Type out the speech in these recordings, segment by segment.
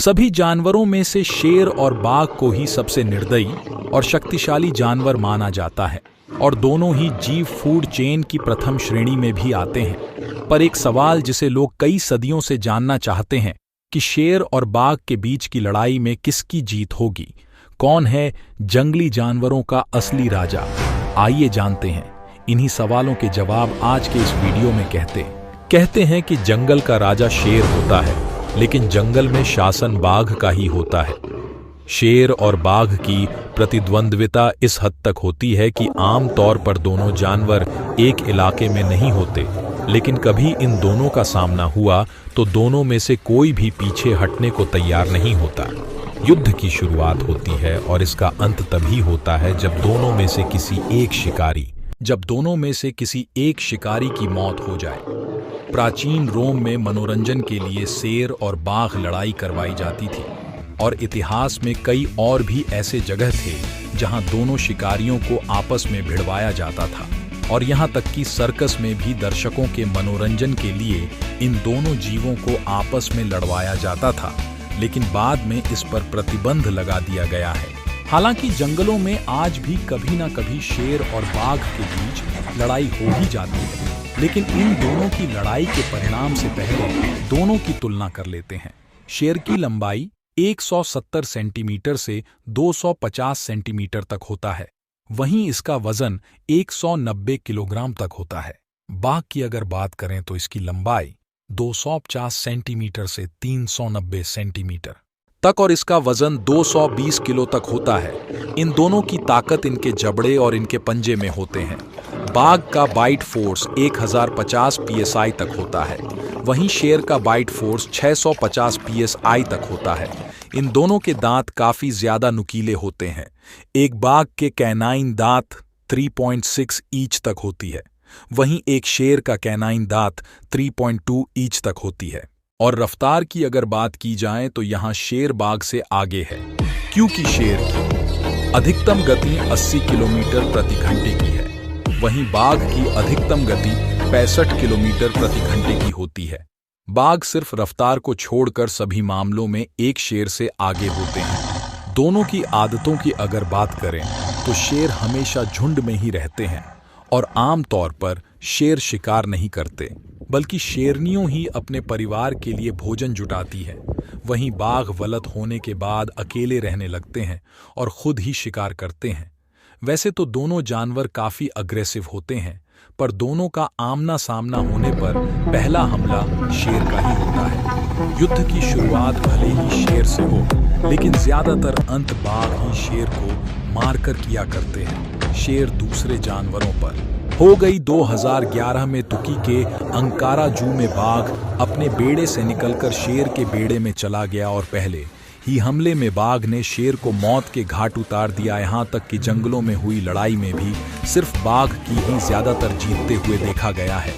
सभी जानवरों में से शेर और बाघ को ही सबसे निर्दयी और शक्तिशाली जानवर माना जाता है और दोनों ही जीव फूड चेन की प्रथम श्रेणी में भी आते हैं। पर एक सवाल जिसे लोग कई सदियों से जानना चाहते हैं कि शेर और बाघ के बीच की लड़ाई में किसकी जीत होगी, कौन है जंगली जानवरों का असली राजा। आइए जानते हैं इन्हीं सवालों के जवाब आज के इस वीडियो में। कहते हैं कि जंगल का राजा शेर होता है, लेकिन जंगल में शासन बाघ का ही होता है। शेर और बाघ की प्रतिद्वंद्विता इस हद तक होती है कि आम तौर पर दोनों जानवर एक इलाके में नहीं होते, लेकिन कभी इन दोनों का सामना हुआ तो दोनों में से कोई भी पीछे हटने को तैयार नहीं होता। युद्ध की शुरुआत होती है और इसका अंत तभी होता है जब दोनों में से किसी एक शिकारी की मौत हो जाए। प्राचीन रोम में मनोरंजन के लिए शेर और बाघ लड़ाई करवाई जाती थी और इतिहास में कई और भी ऐसे जगह थे जहां दोनों शिकारियों को आपस में भिड़वाया जाता था, और यहां तक कि सर्कस में भी दर्शकों के मनोरंजन के लिए इन दोनों जीवों को आपस में लड़वाया जाता था, लेकिन बाद में इस पर प्रतिबंध लगा दिया गया है। हालांकि जंगलों में आज भी कभी ना कभी शेर और बाघ के बीच लड़ाई हो ही जाती है, लेकिन इन दोनों की लड़ाई के परिणाम से पहले दोनों की तुलना कर लेते हैं। शेर की लंबाई 170 सेंटीमीटर से 250 सेंटीमीटर तक होता है, वहीं इसका वजन 190 किलोग्राम तक होता है। बाघ की अगर बात करें तो इसकी लंबाई 250 सेंटीमीटर से 390 सेंटीमीटर तक और इसका वजन 220 किलो तक होता है। इन दोनों की ताकत इनके जबड़े और इनके पंजे में होते हैं। बाघ का बाइट फोर्स 1050 psi तक होता है, वहीं शेर का बाइट फोर्स 650 psi तक होता है। इन दोनों के दांत काफी ज्यादा नुकीले होते हैं। एक बाघ के कैनाइन दांत 3.6 इंच तक होती है, वहीं एक शेर का कैनाइन दांत 3.2 इंच तक होती है। और रफ्तार की अगर बात की जाए तो यहाँ शेर बाघ से आगे है, क्योंकि शेर की अधिकतम गति 80 किलोमीटर प्रति घंटे की है, वहीं बाघ की अधिकतम गति 65 किलोमीटर प्रति घंटे की होती है। बाघ सिर्फ रफ्तार को छोड़कर सभी मामलों में एक शेर से आगे होते हैं। दोनों की आदतों की अगर बात करें तो शेर हमेशा झुंड में ही रहते हैं और आम तौर पर शेर शिकार नहीं करते, बल्कि शेरनियों ही अपने परिवार के लिए भोजन जुटाती है। वहीं बाघ वलत होने के बाद अकेले रहने लगते हैं और खुद ही शिकार करते हैं। वैसे तो दोनों जानवर काफी अग्रेसिव होते हैं, पर दोनों का आमना सामना होने पर पहला हमला शेर का ही होता है। युद्ध की शुरुआत भले ही शेर से हो, लेकिन ज्यादातर अंत बाघ ही शेर को मारकर किया करते हैं। शेर दूसरे जानवरों पर हो गई 2011 में तुर्की के अंकारा जू में बाघ अपने बेड़े से निकलकर शेर के बेड़े में चला गया और पहले ही हमले में बाघ ने शेर को मौत के घाट उतार दिया। यहाँ तक कि जंगलों में हुई लड़ाई में भी सिर्फ बाघ की ही ज्यादातर जीतते हुए देखा गया है।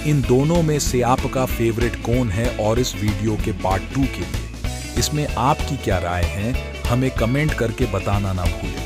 इन दोनों में से आपका फेवरेट कौन है? और इस वीडियो के पार्ट 2 के लिए इसमें आपकी क्या राय है, हमें कमेंट करके बताना ना भूलें।